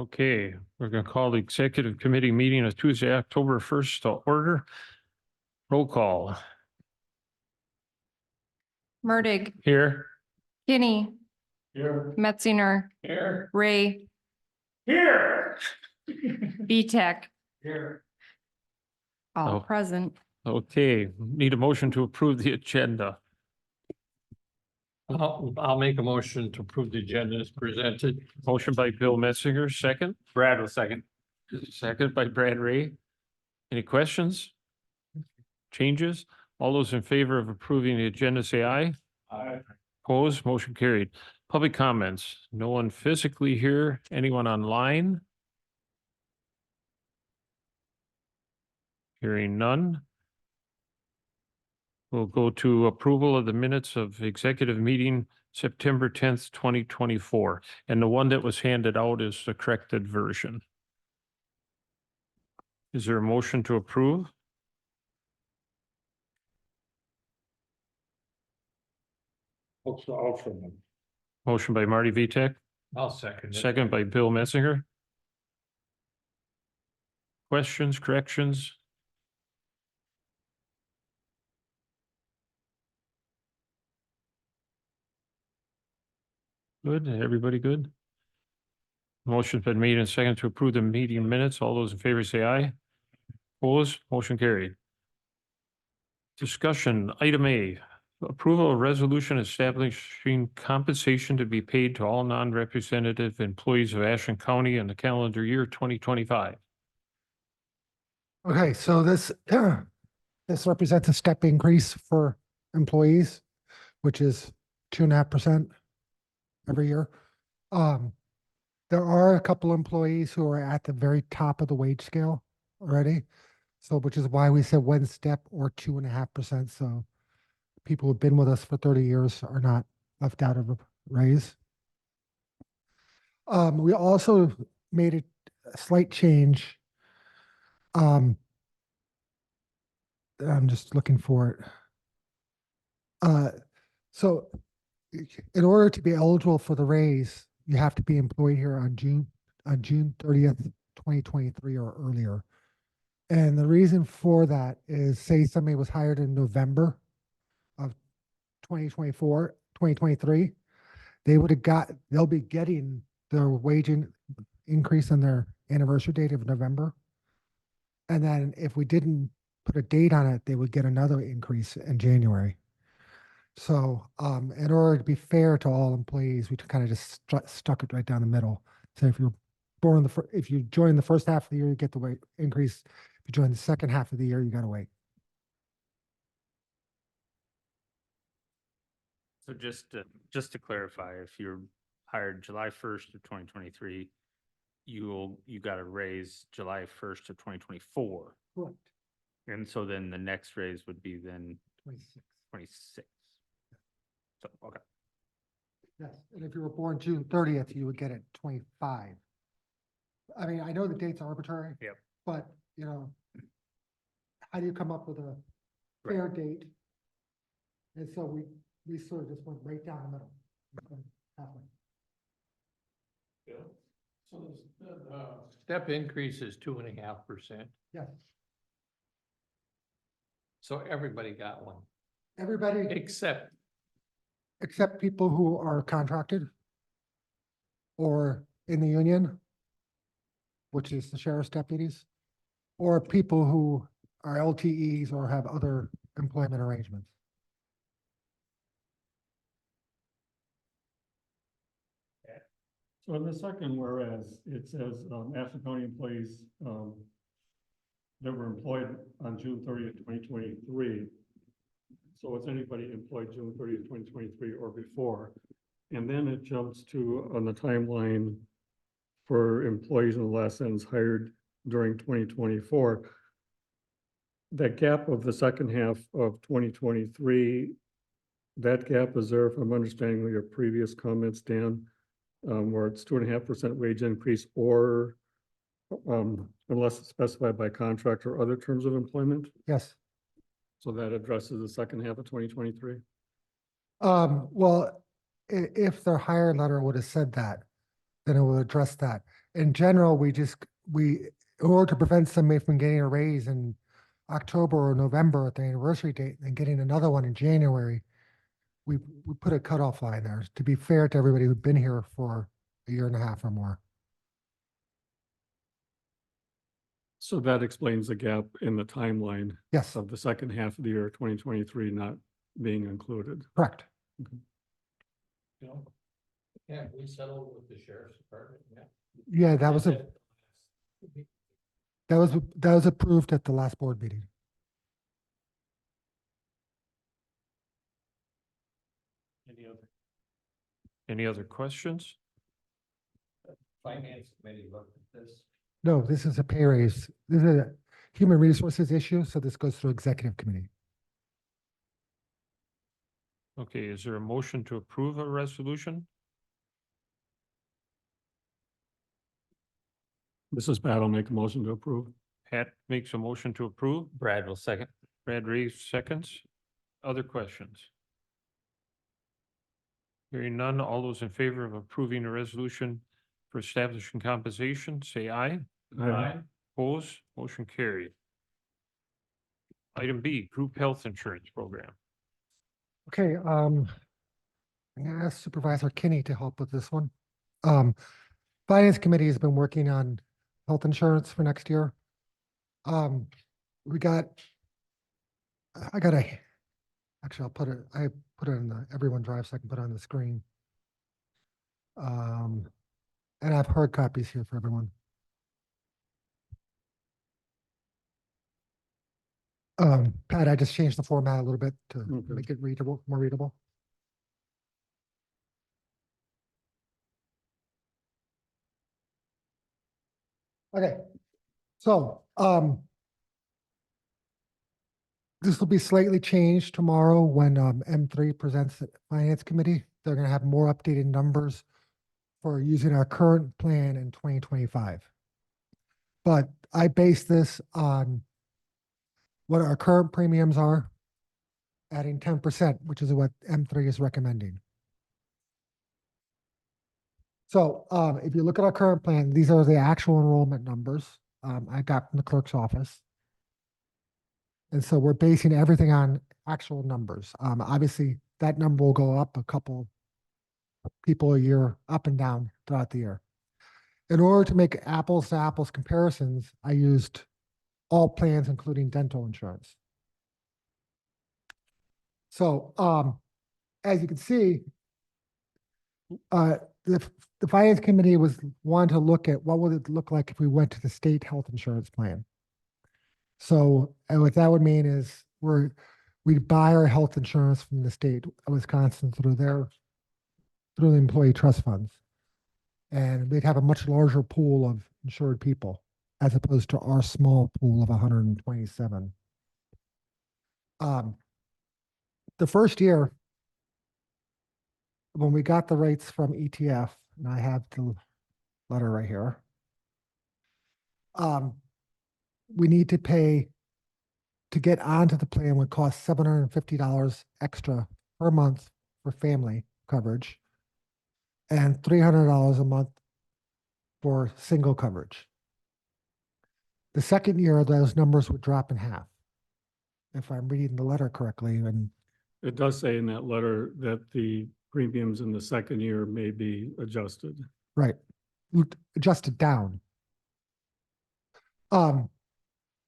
Okay, we're going to call the executive committee meeting of Tuesday, October 1st to order. Roll call. Murdig, Here. Kinney, Here. Metzinger, Here. Ray, Here. Vitek, Here. all Oh. present. Okay, need a motion to approve the agenda. I'll make a motion to approve the agenda as presented. Motion by Bill Metzinger, second. Brad will second. Second by Brad Ray. Any questions? Changes? All those in favor of approving the agenda, say aye. Aye. Opposed, motion carried. Public comments. No one physically here. Anyone online? Hearing none. We'll go to approval of the minutes of executive meeting September 10th, 2024. And the one that was handed out is the corrected version. Is there a motion to approve? Motion by Marty Vitek, I'll second it. second by Bill Metzinger. Questions, corrections? Good, everybody good? Motion's been made and seconded to approve the meeting minutes. All those in favor say aye. Opposed, motion carried. Discussion, item A, approval of resolution establishing compensation to be paid to all non-representative employees of Ashland County in the calendar year 2025. Okay, so this, this represents a step increase for employees, which is 2.5% every year. There are a couple employees who are at the very top of the wage scale already. So, which is why we said 1 step or 2.5%. So people who've been with us for 30 years are not left out of a raise. We also made a slight change. I'm just looking for it. So in order to be eligible for the raise, you have to be employed here on June 30th, 2023 or earlier. And the reason for that is, say somebody was hired in November of 2023, they'll be getting their wage increase on their anniversary date of November. And then if we didn't put a date on it, they would get another increase in January. So in order to be fair to all employees, we kind of just stuck it right down the middle. So if you're born if you join the first half of the year, you get the wage increase. If you join the second half of the year, you got to wait. So just to clarify, if you're hired July 1st of 2023, you got a raise July 1st of 2024. Correct. And so then the next raise would be then 26. 26. So, okay. Yes, and if you were born June 30th, you would get it 25. I mean, I know the dates are arbitrary. Yep. But, you know, how do you come up with a fair date? And so we sort of just went right down the middle. Halfway. So the step increase is 2.5%. Yes, So everybody got one, everybody except except people who are contracted or in the union, which is the sheriff's deputies, or people who are LTEs or have other employment arrangements. So in the second whereas, it says, Ashland County employees, that were employed on June 30th, 2023. So it's anybody employed June 30th, 2023 or before. And then it jumps to on the timeline for employees in the last sentence hired during 2024. That gap of the second half of 2023, that gap is there, if I'm understanding your previous comments, Dan, where it's 2.5% wage increase or unless it's specified by contract or other terms of employment. Yes. So that addresses the second half of 2023. Well, if their hire letter would have said that, then it will address that. In general, in order to prevent somebody from getting a raise in October or November at the anniversary date and getting another one in January, we put a cutoff line there to be fair to everybody who'd been here for a year and a half or more. So that explains the gap in the timeline Yes, of the second half of the year, 2023 not being included. correct. You know, yeah, we settled with the sheriff's department, yeah. Yeah, that was approved at the last board meeting. Any other questions? Finance committee looked at this. No, this is a pay raise. This is a human resources issue, so this goes through executive committee. Okay, is there a motion to approve a resolution? This is Pat. I'll make a motion to approve. Pat makes a motion to approve. Brad will second. Brad Reeves seconds. Other questions? Hearing none, all those in favor of approving a resolution for establishing compensation, say aye. Opposed, motion carried. Item B, group health insurance program. Okay, I'm gonna ask Supervisor Kinney to help with this one. Finance Committee has been working on health insurance for next year. Actually, I put it in the everyone drive so I can put it on the screen. And I have hard copies here for everyone. Pat, I just changed the format a little bit to Okay. make it readable, more readable. Okay, so, this will be slightly changed tomorrow when, M3 presents at Finance Committee. They're gonna have more updated numbers for using our current plan in 2025. But I base this on what our current premiums are, adding 10%, which is what M3 is recommending. So if you look at our current plan, these are the actual enrollment numbers I got from the clerk's office. And so we're basing everything on actual numbers. Obviously, that number will go up a couple people a year, up and down throughout the year. In order to make apples to apples comparisons, I used all plans, including dental insurance. So as you can see, the Finance Committee wanted to look at what would it look like if we went to the state health insurance plan. So what that would mean is we'd buy our health insurance from the state of Wisconsin through the employee trust funds. And we'd have a much larger pool of insured people as opposed to our small pool of 127. The first year, when we got the rates from ETF, and I have the letter right here, we need to pay to get onto the plan would cost $750 extra per month for family coverage and $300 a month for single coverage. The second year, those numbers would drop in half, if I'm reading the letter correctly. And It does say in that letter that the premiums in the second year may be adjusted. right, adjusted down.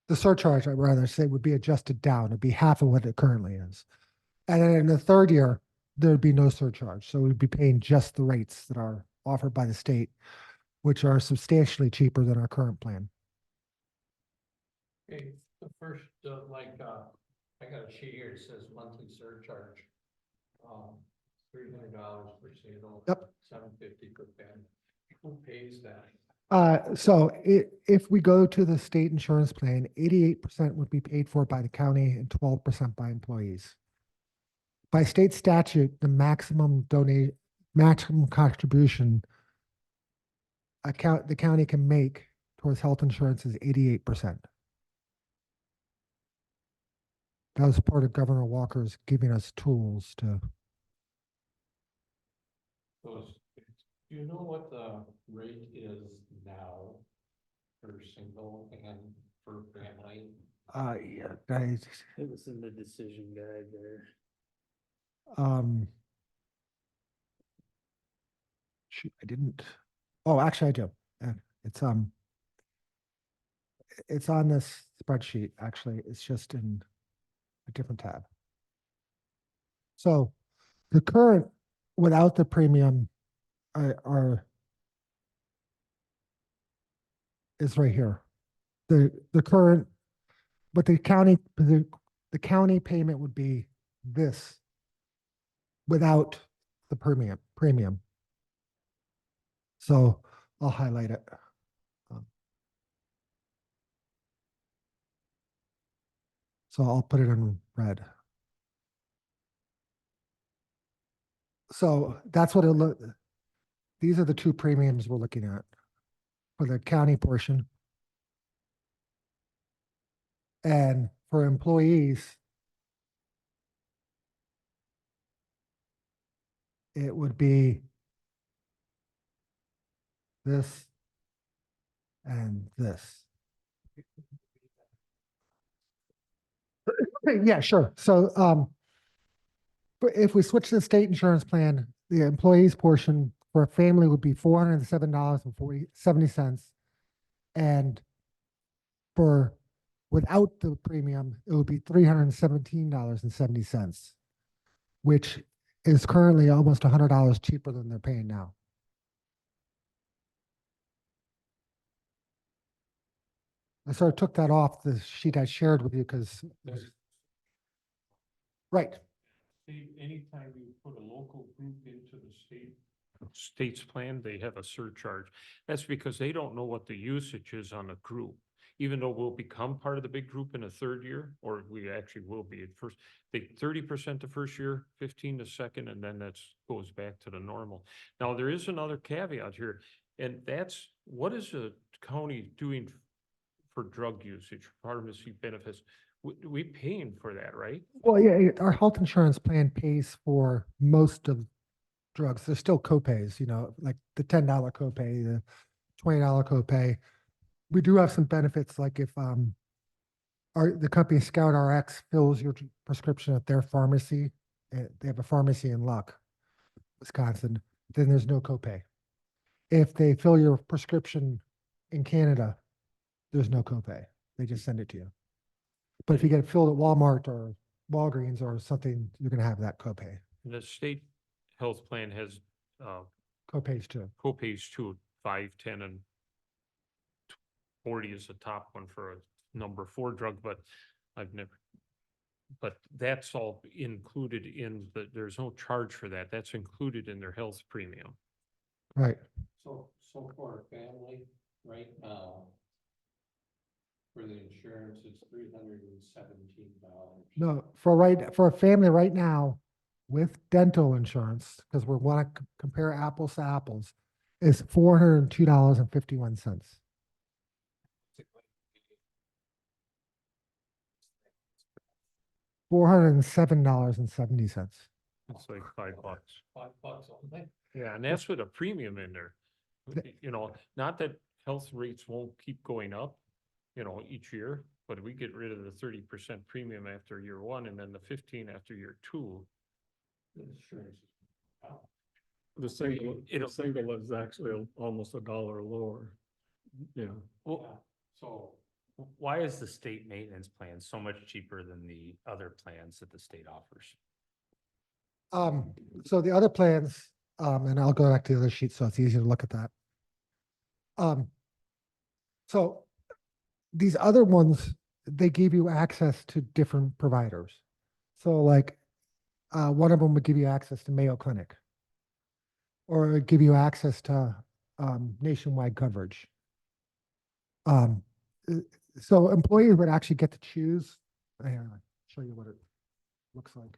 The surcharge, I'd rather say, would be adjusted down. It'd be half of what it currently is. And then in the third year, there'd be no surcharge. So we'd be paying just the rates that are offered by the state, which are substantially cheaper than our current plan. Okay, the first, I got a sheet here, it says monthly surcharge. $300 per single. Yep. $750 per family. Who pays that? So if we go to the state insurance plan, 88% would be paid for by the county and 12% by employees. By state statute, the maximum contribution the county can make towards health insurance is 88%. That was part of Governor Walker's giving us tools to. So Do you know what the rate is now for single and for family? Yeah, guys, It was in the decision guide there. um. Shoot, I didn't, oh, actually I do. It's, it's on this spreadsheet, actually. It's just in a different tab. So the current, without the premium, are is right here. The current, but the county payment would be this without the premium. So I'll highlight it. So I'll put it in red. So that's what it look. These are the two premiums we're looking at for the county portion. And for employees, it would be this and this. Yeah, sure. So, but if we switch to the state insurance plan, the employees portion for a family would be $407.70. And for without the premium, it would be $317.70, which is currently almost $100 cheaper than they're paying now. I sort of took that off the sheet I shared with you because, right, Anytime you put a local group into the state's plan, they have a surcharge. That's because they don't know what the usage is on a group. Even though we'll become part of the big group in a third year, or we actually will be at first, they 30% the first year, 15 the second, and then goes back to the normal. Now, there is another caveat here, and that's what is the county doing for drug usage, pharmacy benefits? We paying for that, right? well, yeah, our health insurance plan pays for most of drugs. There's still copays, like the $10 copay, the $20 copay. We do have some benefits, like if the company Scout RX fills your prescription at their pharmacy, they have a pharmacy in Luck, Wisconsin, then there's no copay. If they fill your prescription in Canada, there's no copay. They just send it to you. But if you get it filled at Walmart or Walgreens or something, you're gonna have that copay. The state health plan has Copays too. co-pays too, 5, 10, and 40 is the top one for a number 4 drug, but that's all included in there's no charge for that. That's included in their health premium. Right. So for a family, right now, for the insurance, it's $317. No, for a family right now with dental insurance, because we want to compare apples to apples, is $402.51. $407.70. It's like $5. $5 only. Yeah, and that's with a premium in there. Th- Not that health rates won't keep going up, each year, but we get rid of the 30% premium after year 1 and then the 15 after year 2. The insurance is wow. The single is actually almost $1 lower. Yeah. Well, Yeah. So why is the state maintenance plan so much cheaper than the other plans that the state offers? So the other plans, and I'll go back to the other sheet so it's easier to look at that. So these other ones, they give you access to different providers. So like, one of them would give you access to Mayo Clinic, or give you access to nationwide coverage. So employees would actually get to choose. I'll show you what it looks like.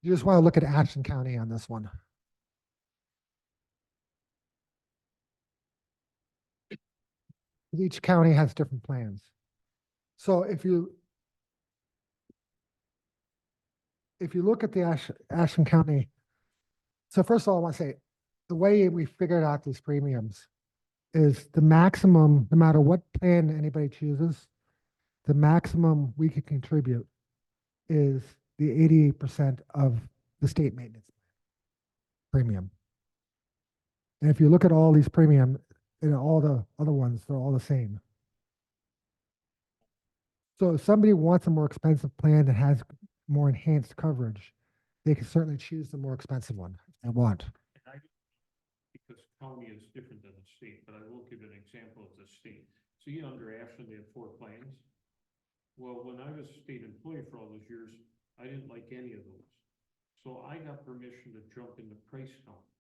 You just want to look at Ashland County on this one. Each county has different plans. So if you look at the Ashland County So first of all, I want to say, the way we figured out these premiums is the maximum, no matter what plan anybody chooses, the maximum we could contribute is the 88% of the state maintenance premium. And if you look at all these premium and all the other ones, they're all the same. So if somebody wants a more expensive plan that has more enhanced coverage, they can certainly choose the more expensive one if they want. Because county is different than the state, but I will give an example of the state. See, under Ashland, they have 4 plans. Well, when I was a state employee for all those years, I didn't like any of those. So I got permission to jump into Price County.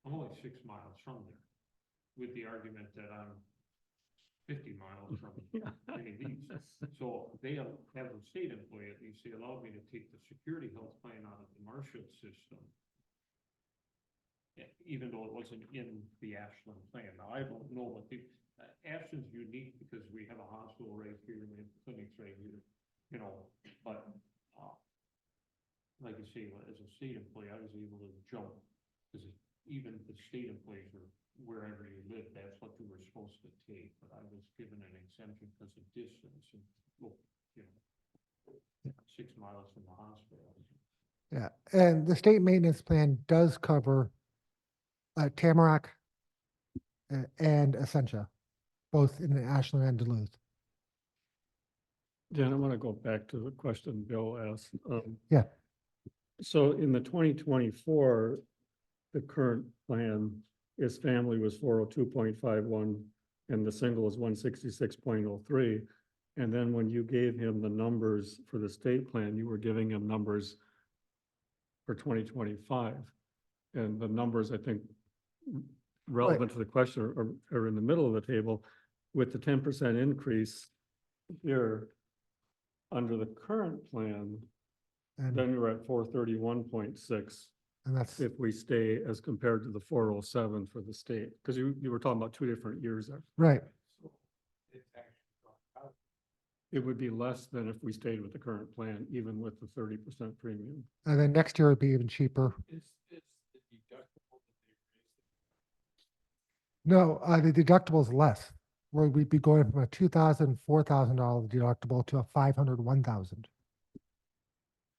I'm only 6 miles from there, with the argument that I'm 50 miles from any of these. So they have a state employee, at least they allowed me to take the security health plan out of the Marshall system. Even though it wasn't in the Ashland plan. Now, I don't know what the, Ashland's unique because we have a hospital right here and we have clinics right here, you know, but, like you say, as a state employee, I was able to jump, because even the state employees were wherever you live, that's what you were supposed to take, but I was given an exemption because of distance and, well, you know, 6 miles from the hospital. Yeah, and the state maintenance plan does cover Tamarack and Essentia, both in Ashland and Duluth. Dan, I want to go back to the question Bill asked. Yeah. So in the 2024, the current plan, his family was 402.51 and the single is 166.03. And then when you gave him the numbers for the state plan, you were giving him numbers for 2025. And the numbers, I think, relevant to the question are in the middle of the table. With the 10% increase here under the current plan, And, then you're at 431.6 and that's, if we stay as compared to the 407 for the state, because you were talking about 2 different years there. right. So it's actually gone out. It would be less than if we stayed with the current plan, even with the 30% premium. And then next year would be even cheaper. Is the deductible that they raised? No, the deductible is less, where we'd be going from a $2,000, $4,000 deductible to a $500, $1,000.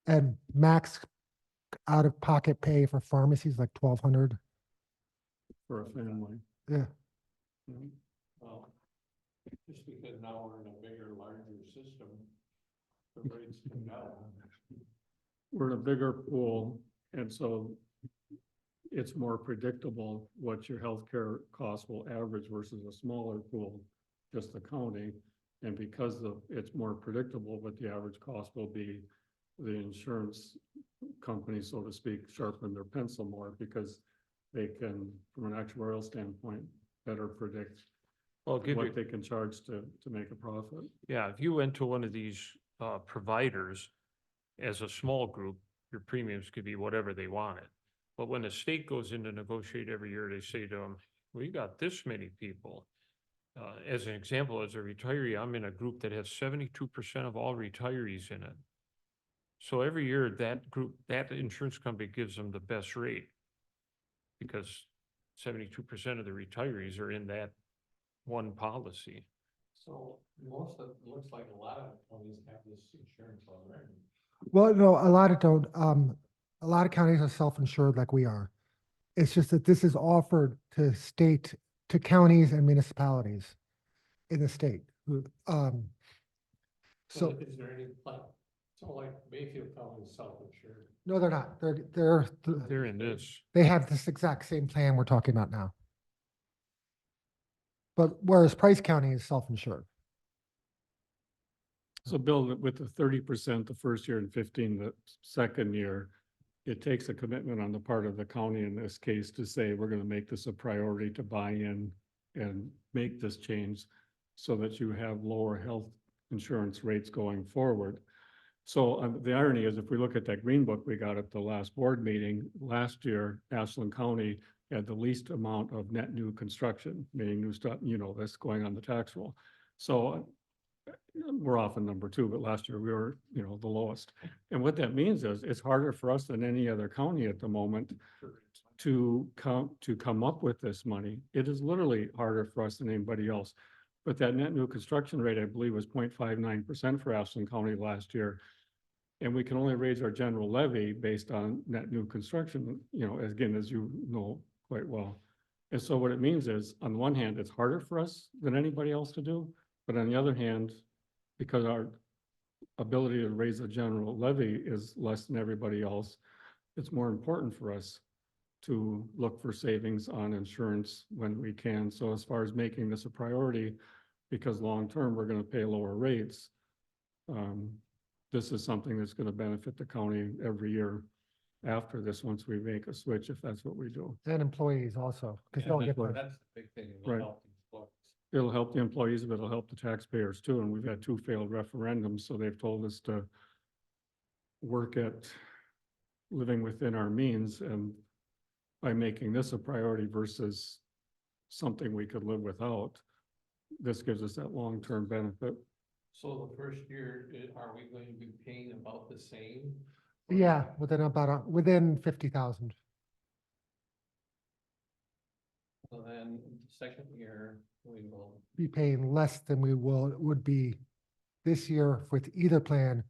And max out-of-pocket pay for pharmacies like $1,200. For a family. Yeah, Well, just because now we're in a bigger, larger system, the rates come down. We're in a bigger pool, and so it's more predictable what your healthcare costs will average versus a smaller pool, just the county. And because it's more predictable what the average cost will be, the insurance company, so to speak, sharpen their pencil more because they can, from an actuarial standpoint, better predict Well, I'll give you, what they can charge to make a profit. yeah, if you went to one of these providers as a small group, your premiums could be whatever they wanted. But when the state goes in to negotiate every year, they say to them, we got this many people. As an example, as a retiree, I'm in a group that has 72% of all retirees in it. So every year that group, that insurance company gives them the best rate because 72% of the retirees are in that one policy. So most of, it looks like a lot of counties have this insurance already. well, no, a lot of don't. A lot of counties are self-insured like we are. It's just that this is offered to counties and municipalities in the state. So, Is there any, like, so like Mayfield County is self-insured? no, they're not. They're in this. They have this exact same plan we're talking about now. But whereas Price County is self-insured. So Bill, with the 30% the first year and 15 the second year, it takes a commitment on the part of the county in this case to say, we're going to make this a priority to buy in and make this change so that you have lower health insurance rates going forward. So the irony is, if we look at that green book we got at the last board meeting, last year, Ashland County had the least amount of net new construction, meaning new stuff, you know, that's going on the tax roll. So we're often number two, but last year we were, you know, the lowest. And what that means is it's harder for us than any other county at the moment to come up with this money. It is literally harder for us than anybody else. But that net new construction rate, I believe, was 0.59% for Ashland County last year. And we can only raise our general levy based on net new construction, you know, again, as you know quite well. And so what it means is, on the one hand, it's harder for us than anybody else to do, but on the other hand, because our ability to raise a general levy is less than everybody else, it's more important for us to look for savings on insurance when we can. So as far as making this a priority, because long-term, we're gonna pay lower rates, this is something that's gonna benefit the county every year after this, once we make a switch, if that's what we do. And employees also, because Yeah, they'll get that's the, the big thing. Right. It'll help the employees, but it'll help the taxpayers too, and we've had 2 failed referendums, so they've told us to work at living within our means, and by making this a priority versus something we could live without, this gives us that long-term benefit. So the first year, are we going to be paying about the same? yeah, within 50,000. So then second year, we will, Be paying less than would be this year with either plan,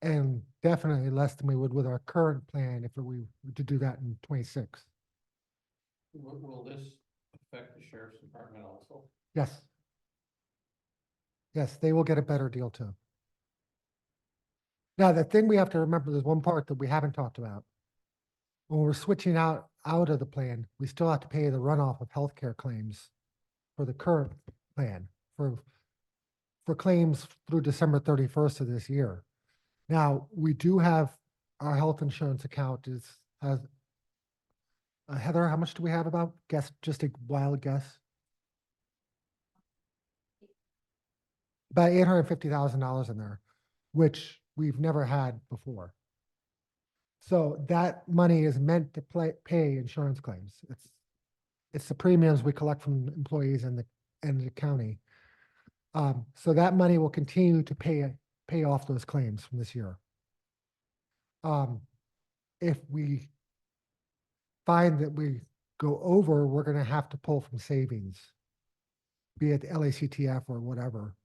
and definitely less than we would with our current plan if we were to do that in 26. will this affect the sheriff's department also? Yes. Yes, they will get a better deal too. Now, the thing we have to remember, there's one part that we haven't talked about. When we're switching out of the plan, we still have to pay the runoff of healthcare claims for the current plan for claims through December 31st of this year. Now, we do have our health insurance account has Heather, how much do we have about? Guess, just a wild guess. About $850,000 in there, which we've never had before. So that money is meant to pay insurance claims. It's the premiums we collect from employees and the county. So that money will continue to pay off those claims from this year. If we find that we go over, we're going to have to pull from savings, be it the LACTF or whatever,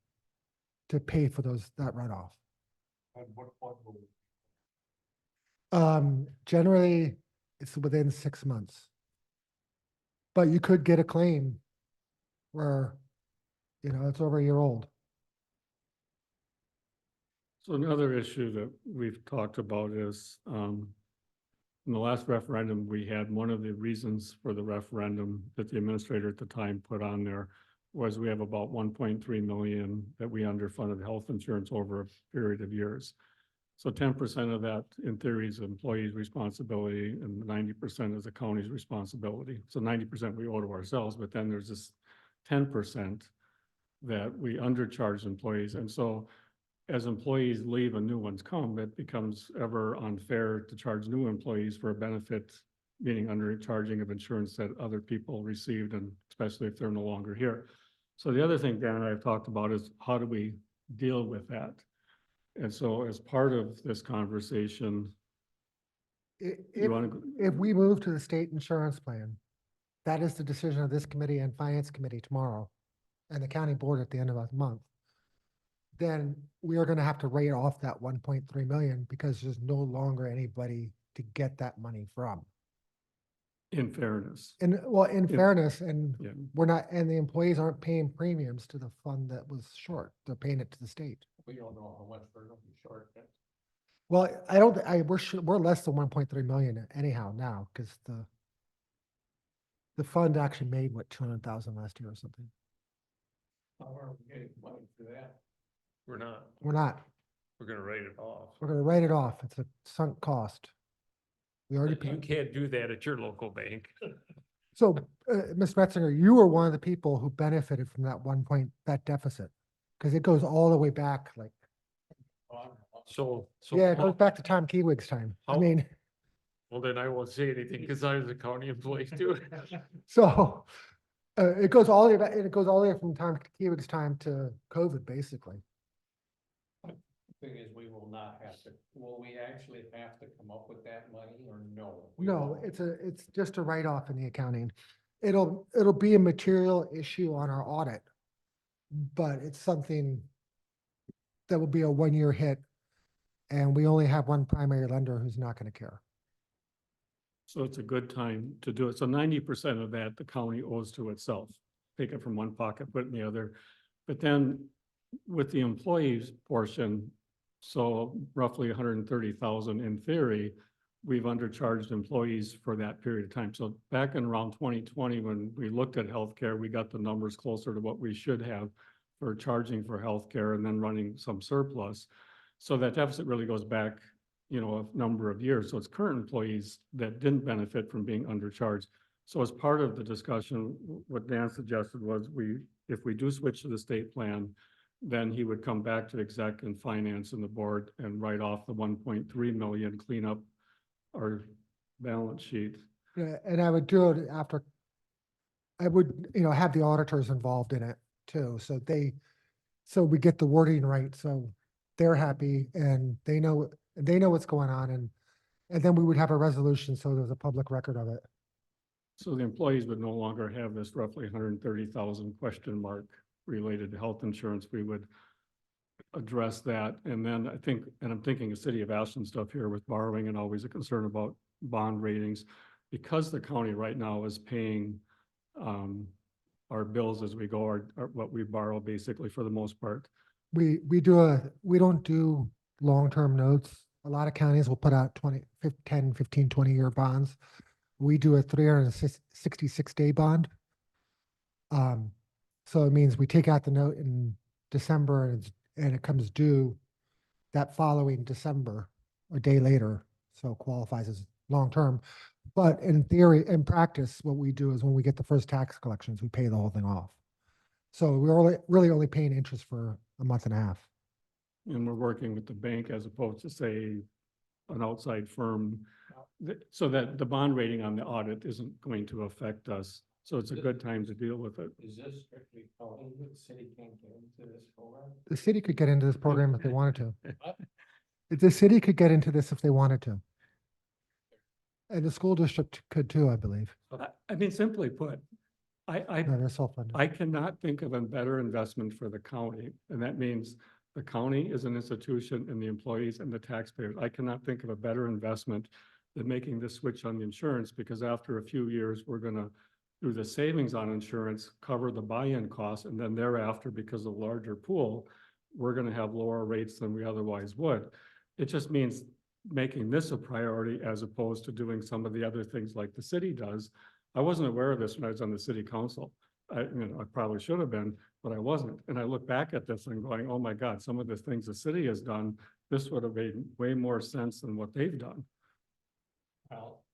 to pay for that runoff. At what point will? Generally, it's within 6 months. But you could get a claim where, you know, it's over a year old. So another issue that we've talked about is, in the last referendum, we had one of the reasons for the referendum that the administrator at the time put on there was we have about 1.3 million that we underfunded health insurance over a period of years. So 10% of that, in theory, is employees' responsibility, and 90% is the county's responsibility. So 90% we owe to ourselves, but then there's this 10% that we undercharge employees. And so as employees leave and new ones come, it becomes ever unfair to charge new employees for a benefit, meaning undercharging of insurance that other people received, and especially if they're no longer here. So the other thing Dan and I have talked about is how do we deal with that? And so as part of this conversation, you want to, If we move to the state insurance plan, that is the decision of this committee and finance committee tomorrow, and the county board at the end of the month. Then we are going to have to write off that 1.3 million because there's no longer anybody to get that money from. in fairness, And well, in Yeah. fairness, and Yeah. we're not, and the employees aren't paying premiums to the fund that was short. They're paying it to the state. We don't know how much we're gonna be short yet. Well, we're less than 1.3 million anyhow now, because the fund actually made what, 200,000 last year or something. How are we getting money for that? We're not, We're not. we're gonna write it off. We're gonna write it off. It's a sunk cost. We already You paid. can't do that at your local bank. So, Ms. Metzinger, you were one of the people who benefited from that deficit. Because it goes all the way back, like, So. yeah, it goes back to Tom Kewig's time. I how- mean, Well, then I won't say anything because I was a county employee too. so, it goes all the way back, and it goes all the way from Tom Kewig's time to COVID, basically. thing is we will not have to, will we actually have to come up with that money or no? We No, won't. it's just a write-off in the accounting. It'll be a material issue on our audit. But it's something that will be a one-year hit. And we only have one primary lender who's not gonna care. So it's a good time to do it. So 90% of that the county owes to itself. Take it from one pocket, put it in the other. But then with the employees portion, so roughly 130,000 in theory, we've undercharged employees for that period of time. So back in around 2020, when we looked at healthcare, we got the numbers closer to what we should have for charging for healthcare and then running some surplus. So that deficit really goes back, you know, a number of years. So it's current employees that didn't benefit from being undercharged. So as part of the discussion, what Dan suggested was if we do switch to the state plan, then he would come back to exec and finance and the board and write off the 1.3 million, clean up our balance sheet. Yeah, and I would do it after. I would, have the auditors involved in it too, so we get the wording right, so they're happy and they know what's going on, and then we would have a resolution, so there's a public record of it. So the employees would no longer have this roughly 130,000 question mark related to health insurance. We would address that. And then I'm thinking of City of Ashland stuff here with borrowing and always a concern about bond ratings. Because the county right now is paying our bills as we go, or what we borrow basically for the most part. We don't do long-term notes. A lot of counties will put out 10, 15, 20-year bonds. We do a 366-day bond. So it means we take out the note in December and it comes due that following December, a day later, so it qualifies as long-term. But in theory, in practice, what we do is when we get the first tax collections, we pay the whole thing off. So we're really only paying interest for a month and a half. And we're working with the bank as opposed to, say, an outside firm, so that the bond rating on the audit isn't going to affect us. So it's a good time to deal with it. Is this strictly county, that the city can't get into this program? The city could get into this program if they wanted to. What? The city could get into this if they wanted to. And the school district could too, I believe. I mean, simply put, I No, they're self-funded. I cannot think of a better investment for the county, and that means the county is an institution and the employees and the taxpayers. I cannot think of a better investment than making this switch on the insurance, because after a few years, we're gonna, through the savings on insurance, cover the buy-in costs, and then thereafter, because of the larger pool, we're gonna have lower rates than we otherwise would. It just means making this a priority as opposed to doing some of the other things like the city does. I wasn't aware of this when I was on the city council. I probably should have been, but I wasn't. And I look back at this and going, oh my God, some of the things the city has done, this would have made way more sense than what they've done. Well,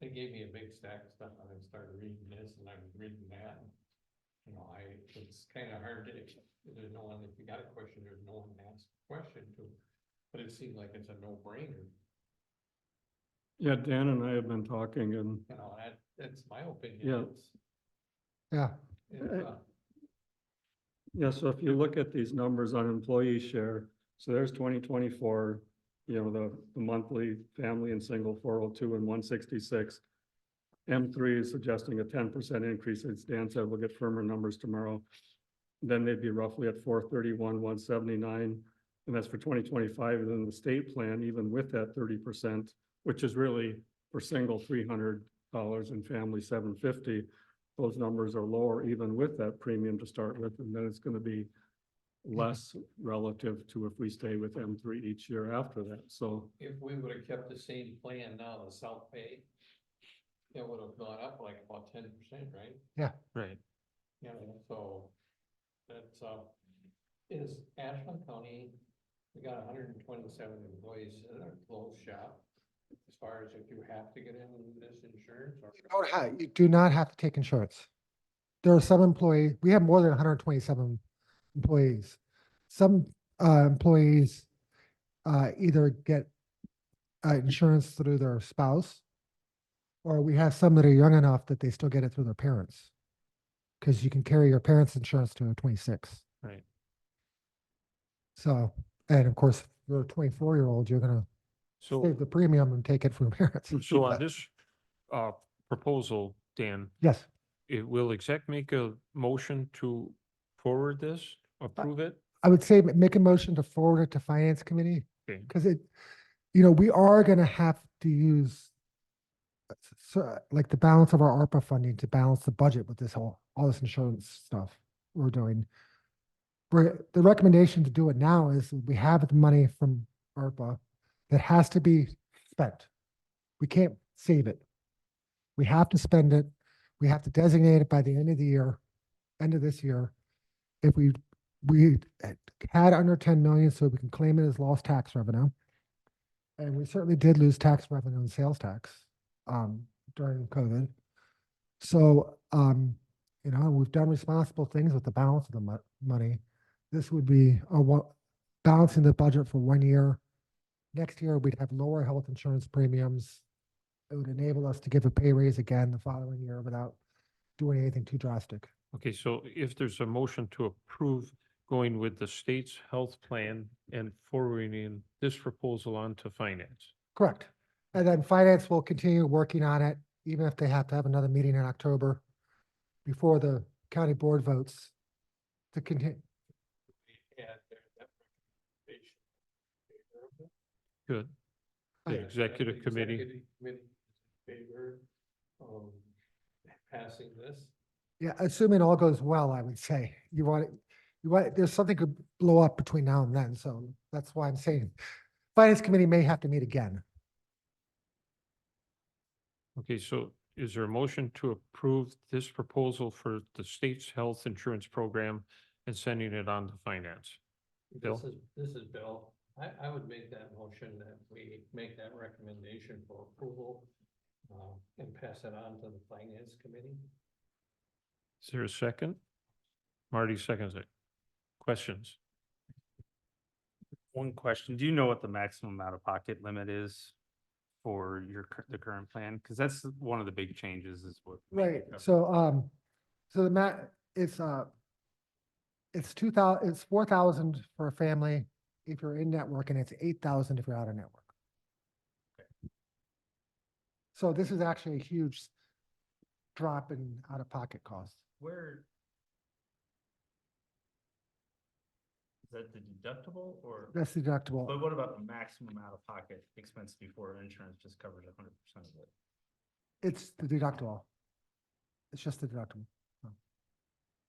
they gave me a big stack of stuff and I started reading this and I was reading that. It's kind of hard to, there's no one, if you got a question, there's no one to ask a question to. But it seemed like it's a no-brainer, Yeah, Dan and I have been talking, and that's my opinion. Yeah. Yeah, yeah, so if you look at these numbers on employee share, so there's 2024, the monthly family and single 402 and 166. M3 is suggesting a 10% increase. As Dan said, we'll get firmer numbers tomorrow. Then they'd be roughly at 431, 179, and that's for 2025. And then the state plan, even with that 30%, which is really for single $300 and family $750, those numbers are lower even with that premium to start with, and then it's going to be less relative to if we stay with M3 each year after that. So If we would have kept the same plan now, the self-pay, it would have gone up like about 10%, right? Right. So that's, is Ashland County, we got 127 employees in our closed shop. As far as if you have to get into this insurance or. you do not have to take insurance. There are some employees, we have more than 127 employees. Some employees either get insurance through their spouse, or we have some that are young enough that they still get it through their parents. Because you can carry your parents' insurance to 26. Right. So, and of course, if you're a 24-year-old, you're gonna So, save the premium and take it from parents. so on this, proposal, Dan, Yes, will exec make a motion to forward this, approve it? I would say make a motion to forward it to finance committee, Okay. because we are gonna have to use like the balance of our ARPA funding to balance the budget with all this insurance stuff we're doing. The recommendation to do it now is we have the money from ARPA that has to be spent. We can't save it. We have to spend it. We have to designate it by the end of the year, end of this year. If we had under 10 million, so we can claim it as lost tax revenue. And we certainly did lose tax revenue and sales tax during COVID. So, we've done responsible things with the balance of the money. This would be balancing the budget for 1 year. Next year, we'd have lower health insurance premiums. It would enable us to give a pay raise again the following year without doing anything too drastic. Okay, so if there's a motion to approve going with the state's health plan and forwarding this proposal on to finance. Correct. And then finance will continue working on it, even if they have to have another meeting in October before the county board votes to continue. Add there that recommendation in favor of it. Good. The Aye. executive The committee, executive committee is in favor of passing this. Yeah, assuming all goes well, I would say. There's something could blow up between now and then, so that's why I'm saying finance committee may have to meet again. okay, so is there a motion to approve this proposal for the state's health insurance program and sending it on to finance? Bill? This is Bill. I would make that motion that we make that recommendation for approval and pass it on to the finance committee. Is there a second? Marty seconds it. Questions? One question, do you know what the maximum out-of-pocket limit is for the current plan? Because that's one of the big changes is what. Right, so, so it's 2,000, it's 4,000 for a family if you're in network, and it's 8,000 if you're out of network. So this is actually a huge drop in out-of-pocket costs. Where? Is that the deductible or? That's deductible. But what about the maximum out-of-pocket expense before insurance just covers 100% of it? It's the deductible. It's just the deductible.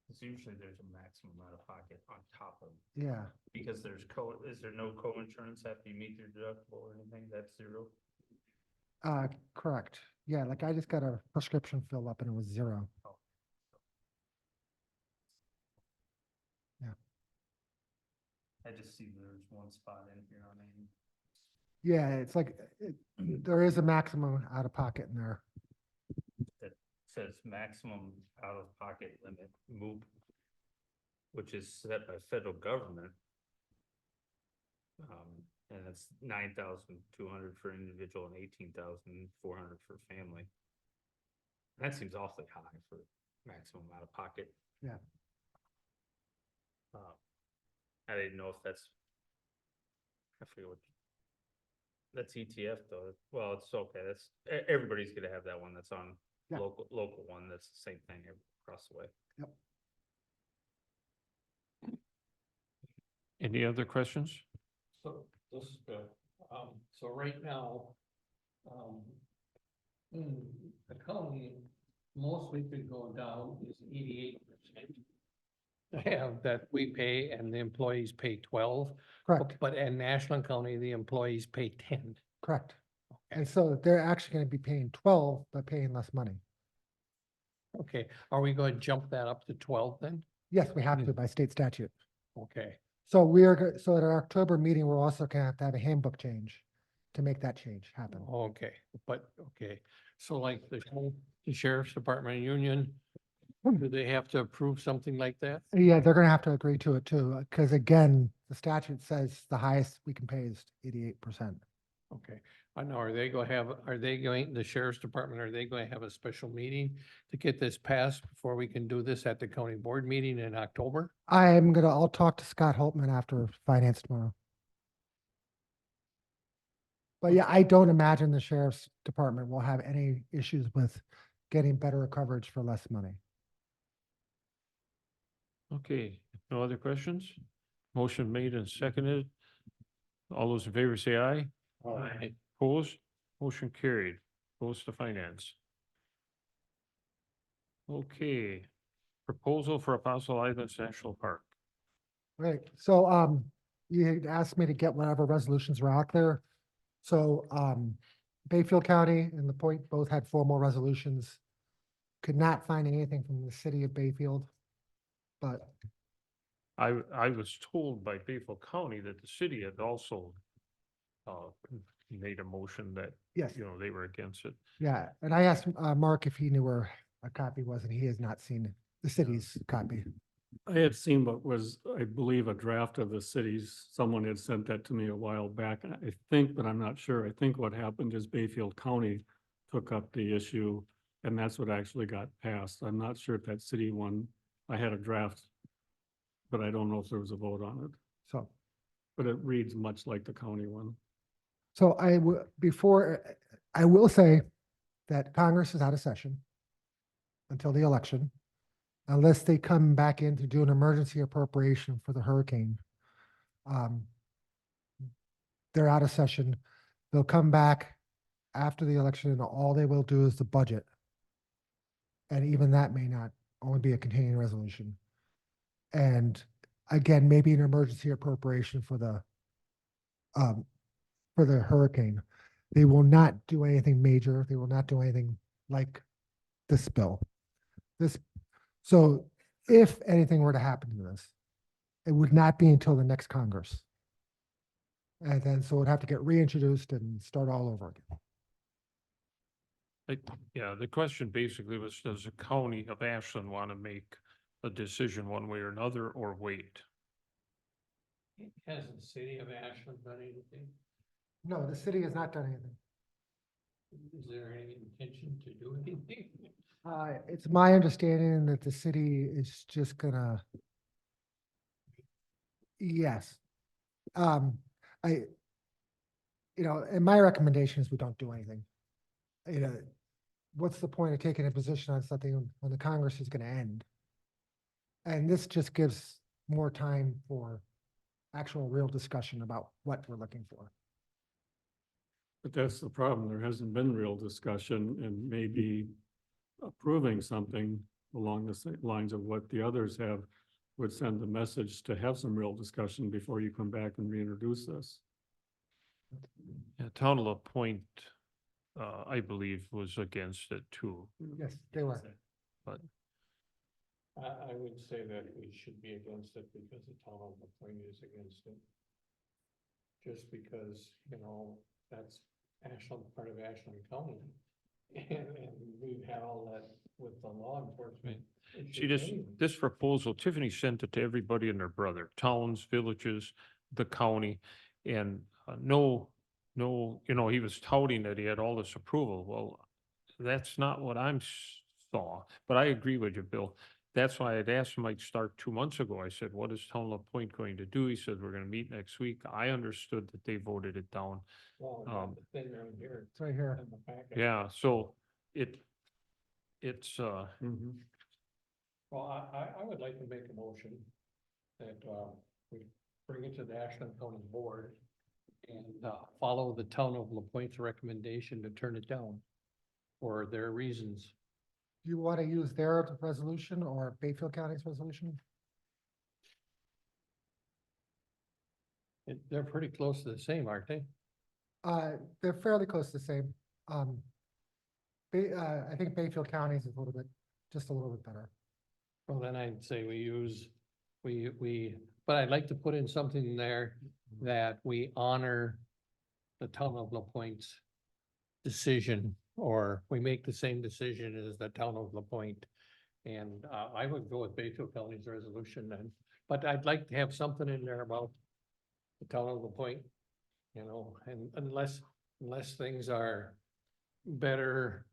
Because usually there's a maximum out-of-pocket on top of, Yeah, because is there no co-insurance after you meet your deductible or anything? That's zero? correct. Yeah, like I just got a prescription filled up and it was 0. I just see there's one spot in here on it. Yeah, it's like, there is a maximum out-of-pocket in there. Says maximum out-of-pocket limit, MOOP, which is set by federal government. And it's 9,200 for individual and 18,400 for family. That seems awfully high for maximum out-of-pocket. Yeah. I didn't know if that's. I forget what. That's ETF though. Well, it's okay. That's, everybody's gonna have that one that's on. Yeah. Local one, that's the same thing across the way. Any other questions? So this is Bill. So right now, in the county, most we could go down is 88%. Have that we pay and the employees pay 12, Correct, but in National County, the employees pay 10. correct. And so they're actually going to be paying 12, but paying less money. Okay, are we going to jump that up to 12 then? Yes, we have to by state statute. Okay, So so at our October meeting, we're also going to have a handbook change to make that change happen. okay, okay. So like the sheriff's department union, do they have to approve something like that? Yeah, they're going to have to agree to it too, because again, the statute says the highest we can pay is 88%. Okay, I know, are they going, the sheriff's department, are they going to have a special meeting to get this passed before we can do this at the county board meeting in October? I'll talk to Scott Holtman after finance tomorrow. But yeah, I don't imagine the sheriff's department will have any issues with getting better coverage for less money. Okay, no other questions? Motion made and seconded. All those in favor say aye. Aye. Opposed? Motion carried. Goes to finance. Okay, proposal for Apostle Islands National Park. Right, so, you had asked me to get whatever resolutions were out there. So, Bayfield County and the Point both had formal resolutions. Could not find anything from the city of Bayfield. But, I was told by Bayfield County that the city had also made a motion that, yes, you know, they were against it. yeah, and I asked, Mark if he knew where a copy was, and he has not seen the city's copy. I had seen what was, I believe, a draft of the cities. Someone had sent that to me a while back. And I think, but I'm not sure. I think what happened is Bayfield County took up the issue and that's what actually got passed. I'm not sure if that city one, I had a draft, but I don't know if there was a vote on it. So, But it reads much like the county one. so I will say that Congress is out of session until the election, unless they come back in to do an emergency appropriation for the hurricane. They're out of session. They'll come back after the election and all they will do is the budget. And even that may not only be a continuing resolution. And again, maybe an emergency appropriation for the hurricane. They will not do anything major. They will not do anything like this bill. So if anything were to happen to this, it would not be until the next Congress. And then, so it'd have to get reintroduced and start all over again. Yeah, the question basically was, does the county of Ashland want to make a decision one way or another or wait? Hasn't the city of Ashland done anything? No, the city has not done anything. Is there any intention to do anything? It's my understanding that the city is just gonna. Yes. And my recommendation is we don't do anything. What's the point of taking a position on something when the Congress is gonna end? And this just gives more time for actual real discussion about what we're looking for. But that's the problem. There hasn't been real discussion and maybe approving something along the same lines of what the others have would send the message to have some real discussion before you come back and reintroduce this. Yeah, Town of La Point, I believe, was against it too. Yes, they were. But I would say that we should be against it because the town of La Point is against it. Just because, that's Ashland, part of Ashland County. And we've had all that with the law enforcement. see, this proposal, Tiffany sent it to everybody and their brother, towns, villages, the county, and he was touting that he had all this approval. Well, that's not what saw, but I agree with you, Bill. That's why I'd asked Mike Stark 2 months ago. I said, what is Town of La Point going to do? He said, we're gonna meet next week. I understood that they voted it down. Well, the thing right here. It's right here. in the packet. Yeah, so it's, Well, I would like to make a motion that, we bring it to the Ashland County Board and, follow the town of La Pointe's recommendation to turn it down for their reasons. Do you want to use their resolution or Bayfield County's resolution? They're pretty close to the same, aren't they? They're fairly close to the same. I think Bayfield County is just a little bit better. Well, then I'd say but I'd like to put in something in there that we honor the town of La Pointe's decision, or we make the same decision as the town of La Pointe. And, I would go with Bayfield County's resolution then, but I'd like to have something in there about the town of La Pointe, and unless unless things are better,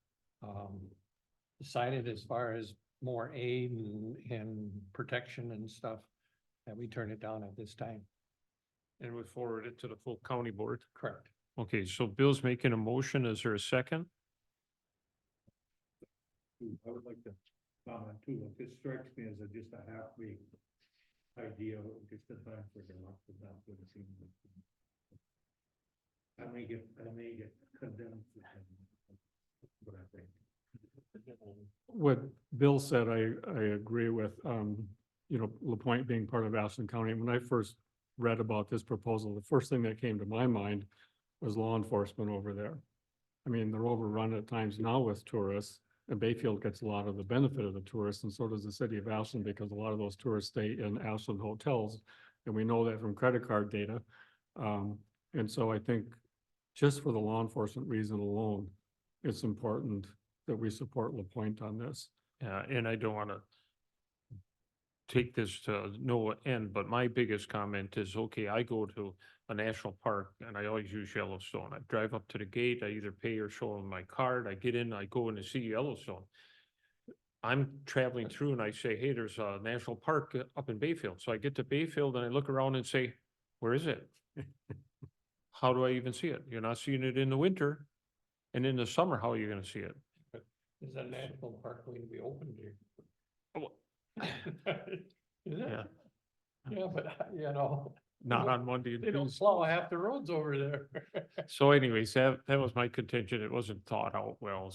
decided as far as more aid and protection and stuff, that we turn it down at this time. And we forward it to the full county board. Correct. Okay, so Bill's making a motion. Is there a second? I would like to comment too, it just strikes me as just a half-baked idea, just a time for them, not for the scene. I may get condemned. What I think. What Bill said, I agree with, you know, LaPointe being part of Ashland County. When I first read about this proposal, the first thing that came to my mind was law enforcement over there. I mean, they're overrun at times now with tourists, and Bayfield gets a lot of the benefit of the tourists, and so does the city of Ashland, because a lot of those tourists stay in Ashland hotels, and we know that from credit card data. And so I think just for the law enforcement reason alone, it's important that we support LaPointe on this. And I don't want to take this to no end, but my biggest comment is, okay, I go to a national park and I always use Yellowstone. I drive up to the gate, I either pay or show them my card, I get in, I go in to see Yellowstone. I'm traveling through and I say, hey, there's a national park up in Bayfield. So I get to Bayfield and I look around and say, where is it? How do I even see it? You're not seeing it in the winter. And in the summer, how are you gonna see it? Is that national park going to be open here? Oh, Is it? Yeah, Yeah, but you know, not on Monday and they don't Tuesday. plow half the roads over there. So anyways, that was my contention. It wasn't thought out well.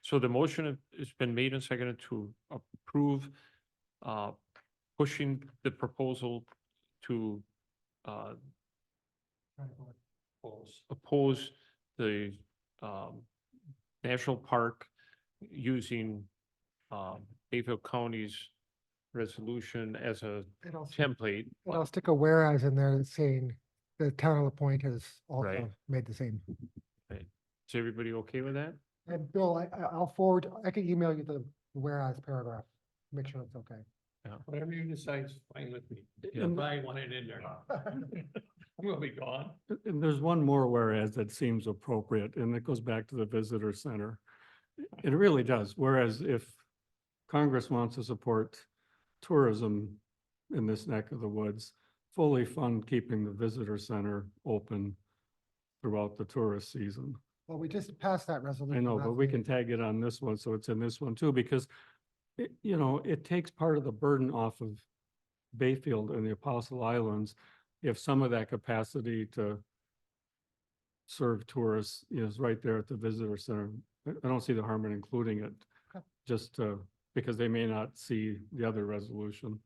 So the motion has been made and seconded to approve pushing the proposal to oppose the national park using Bayfield County's resolution as a And I'll, template. and I'll stick a whereas in there that's saying the town of LaPointe has Right. also made the same. Is everybody okay with that? And Bill, I'll forward, I can email you the whereas paragraph, make sure it's okay. Whatever you decide is fine with me. Yeah. If I want it in there. I'm gonna be gone. And there's one more whereas that seems appropriate, and it goes back to the visitor center. It really does. Whereas if Congress wants to support tourism in this neck of the woods, fully fund keeping the visitor center open throughout the tourist season. Well, we just passed that resolution. I know, last but we meeting. can tag it on this one, so it's in this one too, because it, you know, it takes part of the burden off of Bayfield and the Apostle Islands if some of that capacity to serve tourists is right there at the visitor center. I don't see the harm in including it, Okay. just because they may not see the other resolution.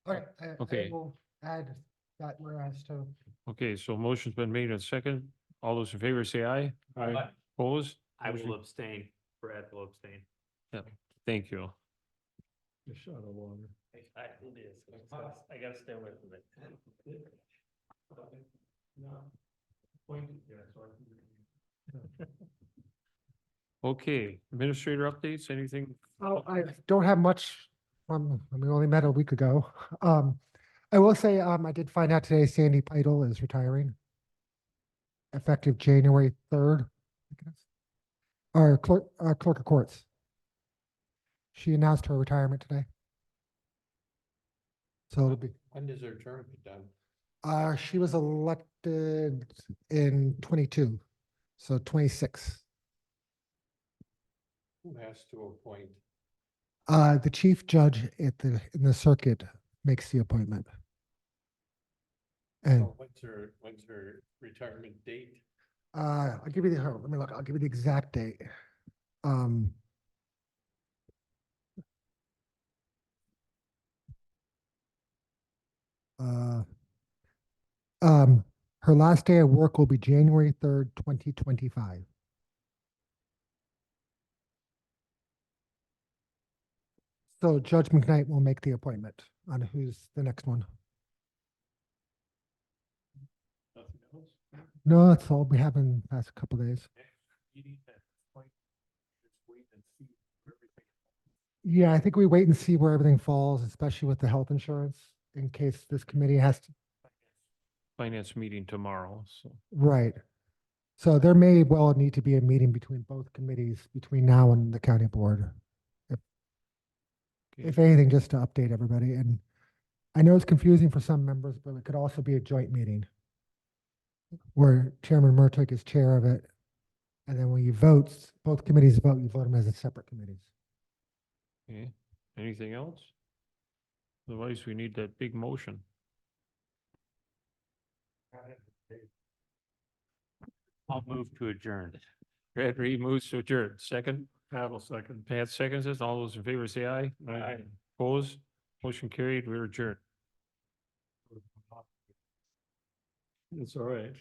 Okay, Okay. I will add that whereas to. Okay, so motion's been made and second. All those in favor say aye. Aye. Opposed? I will Motion- abstain. Brad will abstain. Thank you. A shot of water. It is. I gotta stay away from it. Okay, administrator updates, anything? Oh, I don't have much from, we only met a week ago. I will say, I did find out today Sandy Pidle is retiring. Effective January 3rd, I guess. Our clerk of courts. She announced her retirement today. So it'll be, When does her term be done? she was elected in 22, so 26. Who has to appoint? The chief judge in the circuit makes the appointment. And So when's her retirement date? I'll give you let me look, I'll give you the exact date. Uh, her last day of work will be January 3rd, 2025. So Judge McKnight will make the appointment on who's the next one. Nothing else? No, that's all we have in the past couple days. Yeah, I think we wait and see where everything falls, especially with the health insurance, in case this committee has to, Finance meeting tomorrow, so. right. So there may well need to be a meeting between both committees between now and the county board. If anything, just to update everybody. And I know it's confusing for some members, but it could also be a joint meeting where Chairman Murtagh is chair of it. And then when you vote, both committees vote, you vote them as a separate committees. Okay, anything else? Otherwise, we need that big motion. I'll move to adjourn. Brad Reed moves to adjourn. Second, Pat will second. Pat seconds it. All those in favor say aye. Aye. Opposed? Motion carried. We're adjourned. It's all right.